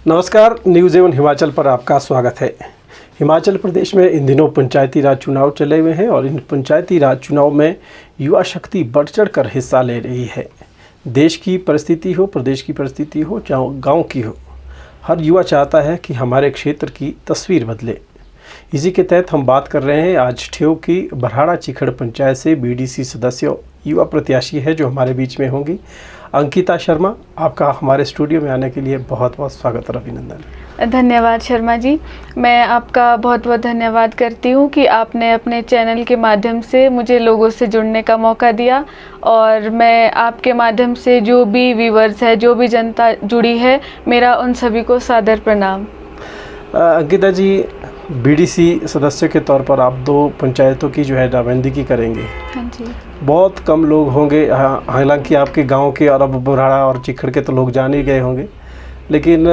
नमस्कार, news Avon Himachal पर आपका स्वागत है। हिमाचल प्रदेश में इन दिनों पंचायती राज चुनाव चले हुए हैं और इन पंचायती राज चुनाव में युवा शक्ति बढ़ चढ़ कर हिस्सा ले रही है। देश की परिस्थिति हो, प्रदेश की परिस्थिति हो, चाहे गांव की हो, हर युवा चाहता है कि हमारे क्षेत्र की तस्वीर बदले। इसी के तहत हम बात कर रहे हैं आज ठेऊ की बरहाड़ा चिखड़ पंचायत से बीडीसी सदस्य युवा प्रत्याशी है जो हमारे बीच में होंगी, अंकिता शर्मा। आपका हमारे स्टूडियो में आने के लिए बहुत बहुत स्वागत और अभिनंदन। धन्यवाद शर्मा जी, मैं आपका बहुत बहुत धन्यवाद करती हूँ कि आपने अपने चैनल के माध्यम से मुझे लोगों से जुड़ने का मौका दिया और मैं आपके माध्यम से जो भी व्यूअर्स है, जो भी जनता जुड़ी है, मेरा उन सभी को सादर प्रणाम। अंकिता जी, बीडीसी सदस्य के तौर पर आप 2 पंचायतों की जो है नुमाइंदगी करेंगे। हाँ जी। बहुत कम लोग होंगे, हालांकि आपके गांव के और अब बरहाड़ा और चिखड़ के तो लोग जान ही गए होंगे, लेकिन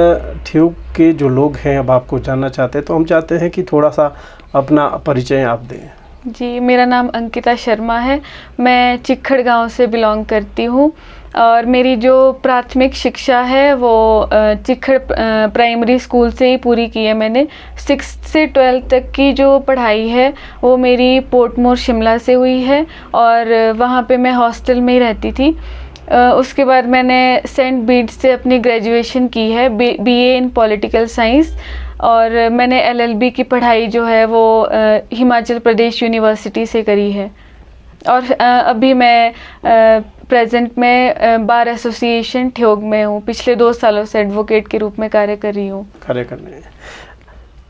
ठेऊ के जो लोग हैं अब आपको जानना चाहते हैं, तो हम चाहते हैं कि थोड़ा सा अपना परिचय आप दें। जी, मेरा नाम अंकिता शर्मा है। मैं चिखड़ गांव से बिलोंग करती हूँ और मेरी जो प्राथमिक शिक्षा है वो चिखड़ प्राइमरी स्कूल से ही पूरी की है मैंने। 6th से 12th तक की जो पढ़ाई है वो मेरी पोर्टमोर शिमला से हुई है और वहाँ पे मैं हॉस्टल में ही रहती थी। उसके बाद मैंने सेंट बीट्स से अपनी ग्रेजुएशन की है, बीए इन पॉलिटिकल साइंस, और मैंने एलएलबी की पढ़ाई जो है वो हिमाचल प्रदेश यूनिवर्सिटी से करी है। और अभी मैं प्रेजेंट में बार एसोसिएशन ठेयोग में हूँ। पिछले 2 सालों से एडवोकेट के रूप में कार्य कर रही हूँ।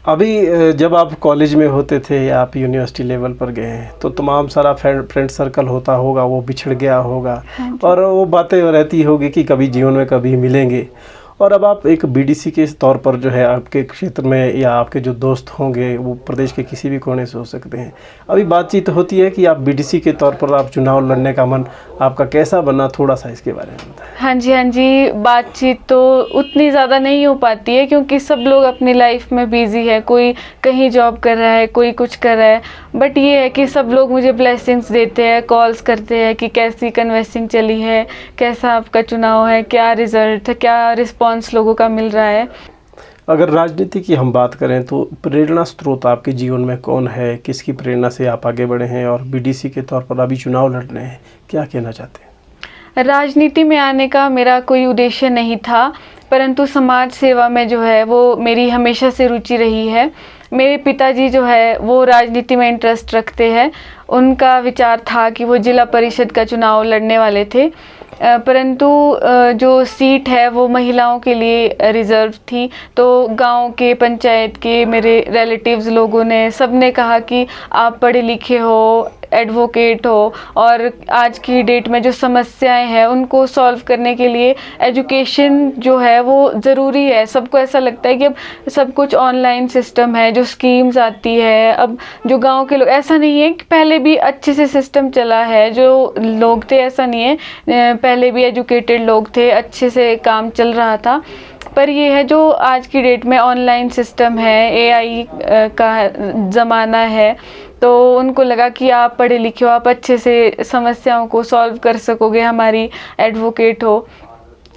अभी जब आप कॉलेज में होते थे या आप यूनिवर्सिटी लेवल पर गए हैं तो तमाम सारा फ्रेंड सर्कल होता होगा, वो बिछड़ गया होगा और वो बातें रहती होगी कि कभी जीवन में कभी मिलेंगे। और अब आप एक बीडीसी के तौर पर जो है आपके क्षेत्र में या आपके जो दोस्त होंगे वो प्रदेश के किसी भी कोने से हो सकते हैं, अभी बातचीत होती है कि आप बीडीसी के तौर पर आप चुनाव लड़ने का मन आपका कैसा बना, थोड़ा सा इसके बारे में बताएं। हाँ जी, बातचीत तो उतनी ज़्यादा नहीं हो पाती है क्योंकि सब लोग अपनी लाइफ में बिजी है, कोई कहीं जॉब कर रहा है, कोई कुछ कर रहा है। बट ये है कि सब लोग मुझे ब्लेसिंग्स देते हैं, कॉल्स करते हैं कि कैसी कन्वेंसिंग चली है, कैसा आपका चुनाव है, क्या रिजल्ट है, क्या रिस्पॉन्स लोगों का मिल रहा है। अगर राजनीति की हम बात करें तो प्रेरणा स्रोत आपके जीवन में कौन है, किसकी प्रेरणा से आप आगे बढ़े हैं और बीडीसी के तौर पर अभी चुनाव लड़ रहे हैं, क्या कहना चाहते हैं? राजनीति में आने का मेरा कोई उद्देश्य नहीं था, परंतु समाज सेवा में जो है वो मेरी हमेशा से रुचि रही है। मेरे पिताजी जो है वो राजनीति में इंटरेस्ट रखते हैं। उनका विचार था कि वो जिला परिषद का चुनाव लड़ने वाले थे, परंतु जो सीट है वो महिलाओं के लिए रिज़र्व थी। तो गांव के, पंचायत के मेरे रिलेटिव्स लोगों ने सबने कहा कि आप पढ़े लिखे हो, एडवोकेट हो और आज की डेट में जो समस्याएं हैं उनको सॉल्व करने के लिए एजुकेशन जो है वो ज़रूरी है। सबको ऐसा लगता है कि अब सब कुछ ऑनलाइन सिस्टम है, जो स्कीम्स आती है, अब जो गांव के लोग, ऐसा नहीं है कि पहले भी अच्छे से सिस्टम चला है, जो लोग थे ऐसा नहीं है, पहले भी एजुकेटेड लोग थे, अच्छे से काम चल रहा था। पर ये है जो आज की डेट में ऑनलाइन सिस्टम है, एआई का ज़माना है, तो उनको लगा कि आप पढ़े लिखे हो, आप अच्छे से समस्याओं को सॉल्व कर सकोगे, हमारी एडवोकेट हो।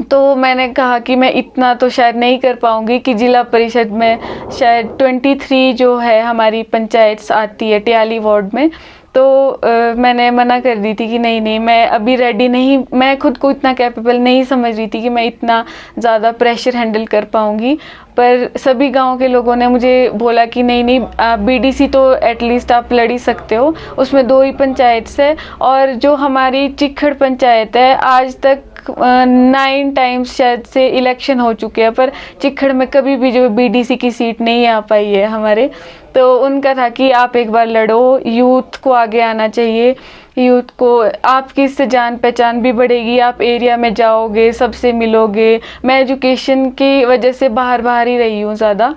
तो मैंने कहा कि मैं इतना तो शायद नहीं कर पाऊँगी कि जिला परिषद में शायद 23 जो है हमारी पंचायत आती है टियाली वार्ड में, तो मैंने मना कर दी थी कि नहीं मैं अभी रेडी नहीं, मैं खुद को इतना कैपेबल नहीं समझ रही थी कि मैं इतना ज़्यादा प्रेशर हैंडल कर पाऊँगी। पर सभी गांव के लोगों ने मुझे बोला कि नहीं बीडीसी तो एटलीस्ट आप लड़ ही सकते हो, उसमें 2 ही पंचायत से, और जो हमारी चिखड़ पंचायत है आज तक 9 टाइम्स शायद से इलेक्शन हो चुके हैं, पर चिखड़ में कभी भी जो बीडीसी की सीट नहीं आ पाई है हमारे। तो उनका था कि आप एक बार लड़ो, यूथ को आगे आना चाहिए, यूथ को आपकी इससे जान पहचान भी बढ़ेगी, आप एरिया में जाओगे, सबसे मिलोगे। मैं एजुकेशन की वजह से बाहर ही रही हूँ ज़्यादा,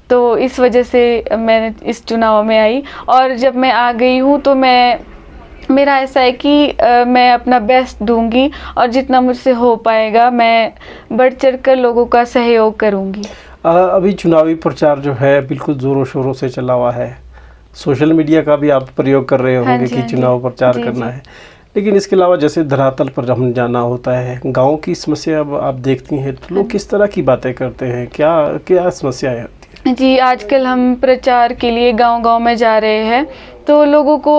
तो इस वजह से मैंने इस चुनाव में आई। और जब मैं आ गई हूँ तो मेरा ऐसा है कि मैं अपना बेस्ट दूंगी और जितना मुझसे हो पाएगा मैं बढ़ चढ़ कर लोगों का सहयोग करूंगी। अभी चुनावी प्रचार जो है बिल्कुल ज़ोरों शोरों से चला हुआ है, सोशल मीडिया का भी आप प्रयोग कर रहे होंगे कि चुनाव प्रचार करना है, लेकिन इसके अलावा जैसे धरातल पर हम जाना होता है, गांव की समस्या अब आप देखती हैं तो लोग किस तरह की बातें करते हैं, क्या क्या समस्याएं होती हैं? जी, आजकल हम प्रचार के लिए गांव-गांव में जा रहे हैं, तो लोगों को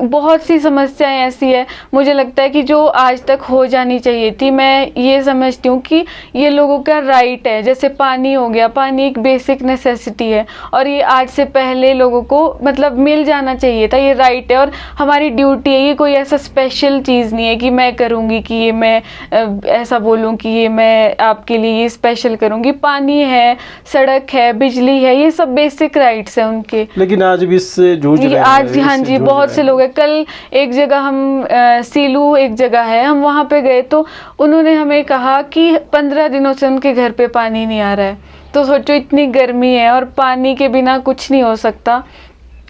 बहुत सी समस्याएं ऐसी है, मुझे लगता है कि जो आज तक हो जानी चाहिए थी। मैं ये समझती हूँ कि ये लोगों का राइट है। जैसे पानी हो गया, पानी एक बेसिक नेसेसिटी है और ये आज से पहले लोगों को मतलब मिल जाना चाहिए था। ये राइट है और हमारी ड्यूटी है। ये कोई ऐसा स्पेशल चीज़ नहीं है कि मैं करूँगी, कि ये मैं ऐसा बोलूँ कि ये मैं आपके लिए ये स्पेशल करूँगी। पानी है, सड़क है, बिजली है, ये सब बेसिक राइट्स हैं उनके। लेकिन आज भी इससे जूझ रहे हैं। आज हाँ जी, बहुत से लोग हैं। कल एक जगह हम सीलू एक जगह है, हम वहाँ पे गए तो उन्होंने हमें कहा कि 15 दिनों से उनके घर पे पानी नहीं आ रहा है। तो सोचो, इतनी गर्मी है और पानी के बिना कुछ नहीं हो सकता।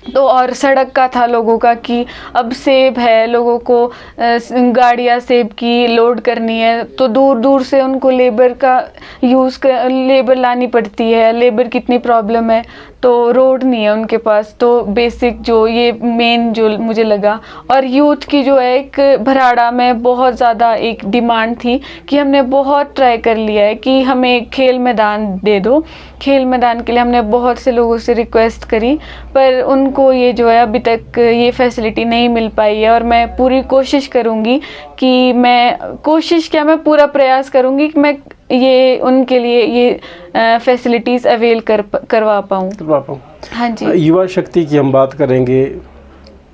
तो और सड़क का था लोगों का कि अब सेब है, लोगों को गाड़ियाँ सेब की लोड करनी है तो दूर दूर से उनको लेबर का लेबर लानी पड़ती है। लेबर कितनी प्रॉब्लम है, तो रोड नहीं है उनके पास। तो बेसिक जो ये मेन जो मुझे लगा, और यूथ की जो है एक भराड़ा में बहुत ज़्यादा एक डिमांड थी कि हमने बहुत ट्राई कर लिया है कि हमें खेल मैदान दे दो। खेल मैदान के लिए हमने बहुत से लोगों से रिक्वेस्ट करी, पर उनको ये जो है अभी तक ये फैसिलिटी नहीं मिल पाई है। और मैं पूरी कोशिश करूँगी कि मैं पूरा प्रयास करूँगी कि मैं ये उनके लिए ये फैसिलिटीज़ अवेल करवा पाऊँ। हाँ जी। युवा शक्ति की हम बात करेंगे,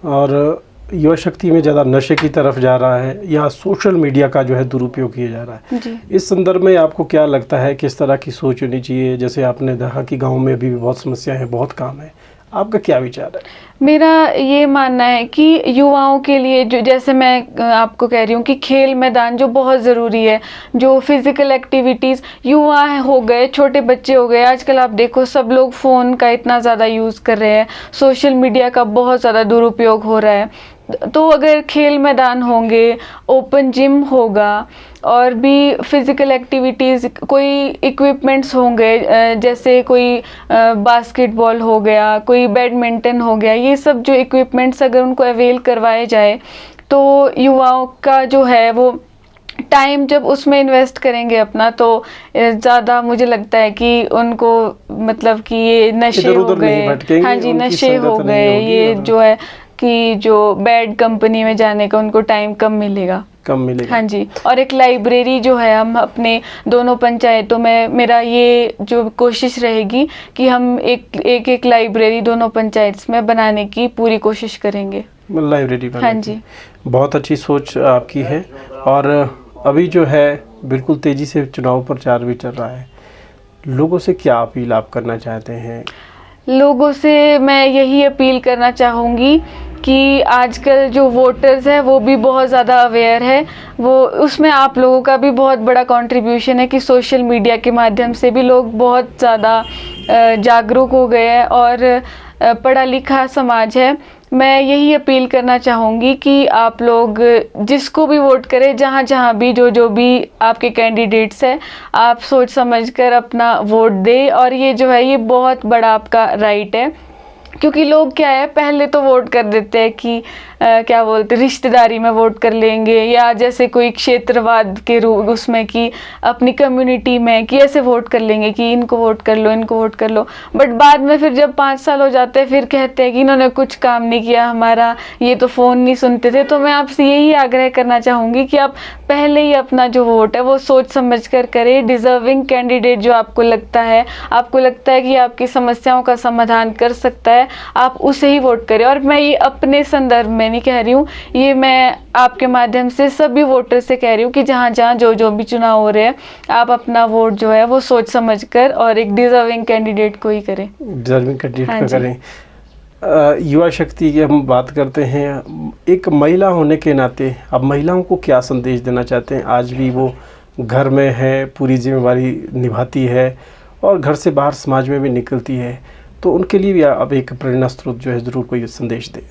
और युवा शक्ति में ज़्यादा नशे की तरफ जा रहा है या सोशल मीडिया का जो है दुरुपयोग किया जा रहा है। जी। इस संदर्भ में आपको क्या लगता है, किस तरह की सोच होनी चाहिए? जैसे आपने देखा कि गांव में अभी भी बहुत समस्याएं हैं, बहुत काम है, आपका क्या विचार है? मेरा ये मानना है कि युवाओं के लिए जो, जैसे मैं आपको कह रही हूँ कि खेल मैदान जो बहुत ज़रूरी है, जो फिज़िकल एक्टिविटीज़, युवा हो गए, छोटे बच्चे हो गए, आजकल आप देखो सब लोग फ़ोन का इतना ज़्यादा यूज़ कर रहे हैं, सोशल मीडिया का बहुत ज़्यादा दुरुपयोग हो रहा है। तो अगर खेल मैदान होंगे, ओपन जिम होगा और भी फिज़िकल एक्टिविटीज़, कोई इक्विपमेंट्स होंगे, जैसे कोई बास्केटबॉल हो गया, कोई बैडमिंटन हो गया, ये सब जो इक्विपमेंट्स अगर उनको अवेल करवाए जाए तो युवाओं का जो है वो टाइम जब उसमें इन्वेस्ट करेंगे अपना, तो ज़्यादा मुझे लगता है कि उनको मतलब कि ये नशे हो गए, हाँ जी, नशे हो गए, ये जो है कि जो बैड कंपनी में जाने का उनको टाइम कम मिलेगा। हाँ जी। और एक लाइब्रेरी जो है, हम अपने दोनों पंचायतों में, मेरा ये जो कोशिश रहेगी कि हम एक लाइब्रेरी दोनों पंचायत में बनाने की पूरी कोशिश करेंगे। लाइब्रेरी बनाने। हाँ जी। बहुत अच्छी सोच आपकी है। और अभी जो है बिल्कुल तेज़ी से चुनाव प्रचार भी चल रहा है, लोगों से क्या अपील आप करना चाहते हैं? लोगों से मैं यही अपील करना चाहूँगी कि आजकल जो वोटर्स है वो भी बहुत ज़्यादा अवेयर है, वो उसमें आप लोगों का भी बहुत बड़ा कंट्रीब्यूशन है कि सोशल मीडिया के माध्यम से भी लोग बहुत ज़्यादा जागरूक हो गए हैं और पढ़ा लिखा समाज है। मैं यही अपील करना चाहूँगी कि आप लोग जिसको भी वोट करें, जहाँ जहाँ भी जो भी आपके कैंडिडेट्स हैं, आप सोच समझ कर अपना वोट दें। और ये जो है ये बहुत बड़ा आपका राइट है, क्योंकि लोग क्या है, पहले तो वोट कर देते हैं कि क्या बोलते, रिश्तेदारी में वोट कर लेंगे, या जैसे कोई क्षेत्रवाद के रूप उसमें कि अपनी कम्युनिटी में कि ऐसे वोट कर लेंगे कि इनको वोट कर लो, इनको वोट कर लो। बट बाद में फिर जब 5 साल हो जाते हैं फिर कहते हैं कि इन्होंने कुछ काम नहीं किया हमारा, ये तो फ़ोन नहीं सुनते थे। तो मैं आपसे यही आग्रह करना चाहूँगी कि आप पहले ही अपना जो वोट है वो सोच समझ कर करें। डिज़र्विंग कैंडिडेट जो आपको लगता है कि आपकी समस्याओं का समाधान कर सकता है, आप उसे ही वोट करें। और मैं ये अपने संदर्भ में नहीं कह रही हूँ, ये मैं आपके माध्यम से सभी वोटर से कह रही हूँ कि जहाँ जहाँ जो भी चुनाव हो रहे हैं, आप अपना वोट जो है वो सोच समझ कर और एक डिजर्विंग कैंडिडेट को ही करें। डिजर्विंग कैंडिडेट को करें। युवा शक्ति की हम बात करते हैं, एक महिला होने के नाते अब महिलाओं को क्या संदेश देना चाहते हैं? आज भी वो घर में है, पूरी जिम्मेवारी निभाती है और घर से बाहर समाज में भी निकलती है, तो उनके लिए भी अब एक प्रेरणा स्रोत जो है ज़रूर कोई संदेश दे।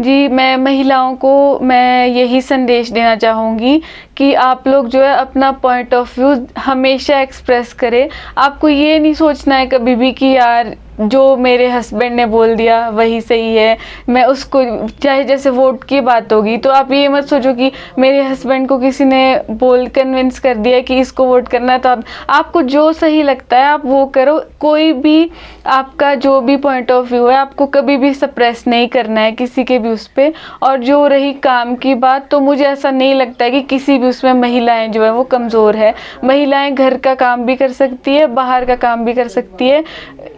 जी, मैं महिलाओं को मैं यही संदेश देना चाहूँगी कि आप लोग जो है अपना पॉइंट ऑफ व्यू हमेशा एक्सप्रेस करें। आपको ये नहीं सोचना है कभी भी कि यार जो मेरे हस्बैंड ने बोल दिया वही सही है, मैं उसको, चाहे जैसे वोट की बात होगी तो आप ये मत सोचो कि मेरे हस्बैंड को किसी ने कन्विंस कर दिया कि इसको वोट करना है, तो आपको जो सही लगता है आप वो करो। कोई भी आपका जो भी पॉइंट ऑफ व्यू है आपको कभी भी सप्रेस नहीं करना है किसी के भी उस पे। और जो रही काम की बात, तो मुझे ऐसा नहीं लगता है कि किसी भी उसमें महिलाएं जो है वो कमज़ोर है। महिलाएं घर का काम भी कर सकती है, बाहर का काम भी कर सकती है।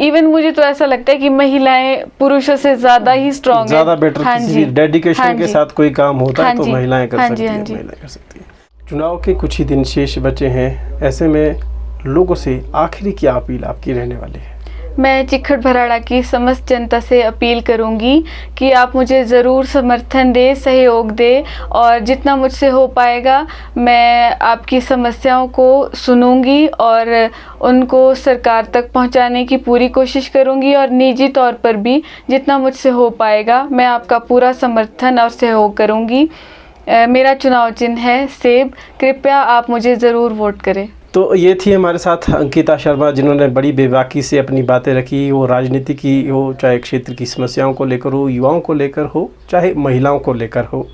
इवन मुझे तो ऐसा लगता है कि महिलाएं पुरुषों से ज़्यादा ही स्ट्रांग है, ज़्यादा बेटर। हाँ किसी जी, भी डेडिकेशन हाँ के जी, साथ कोई काम होता हाँ है तो जी, महिलाएं कर हाँ सकती जी, हैं, हाँ जी। महिलाएं कर सकती हैं। चुनाव के कुछ ही दिन शेष बचे हैं, ऐसे में लोगों से आखिरी क्या अपील आपकी रहने वाली है? मैं चिखट भराड़ा की समस्त जनता से अपील करूंगी कि आप मुझे ज़रूर समर्थन दें, सहयोग दें, और जितना मुझसे हो पाएगा मैं आपकी समस्याओं को सुनूंगी और उनको सरकार तक पहुंचाने की पूरी कोशिश करूंगी। और निजी तौर पर भी जितना मुझसे हो पाएगा मैं आपका पूरा समर्थन और सहयोग करूंगी। मेरा चुनाव चिन्ह है सेब, कृपया आप मुझे ज़रूर वोट करें। तो ये थी हमारे साथ अंकिता शर्मा, जिन्होंने बड़ी बेबाकी से अपनी बातें रखी, वो राजनीति की हो, चाहे क्षेत्र की समस्याओं को लेकर हो, युवाओं को लेकर हो, चाहे महिलाओं को लेकर हो।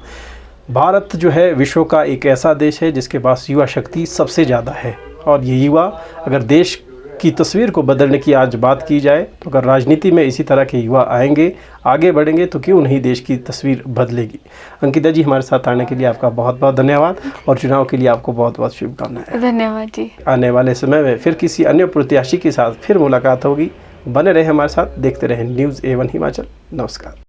भारत जो है विश्व का एक ऐसा देश है जिसके पास युवा शक्ति सबसे ज़्यादा है, और ये युवा अगर देश की तस्वीर को बदलने की आज बात की जाए तो अगर राजनीति में इसी तरह के युवा आएंगे, आगे बढ़ेंगे, तो क्यों नहीं देश की तस्वीर बदलेगी। अंकिता जी, हमारे साथ आने के लिए आपका बहुत बहुत धन्यवाद, और चुनाव के लिए आपको बहुत बहुत शुभकामनाएं। धन्यवाद जी। आने वाले समय में फिर किसी अन्य प्रत्याशी के साथ फिर मुलाकात होगी। बने रहे हमारे साथ, देखते रहें न्यूज़ A1 हिमाचल। नमस्कार।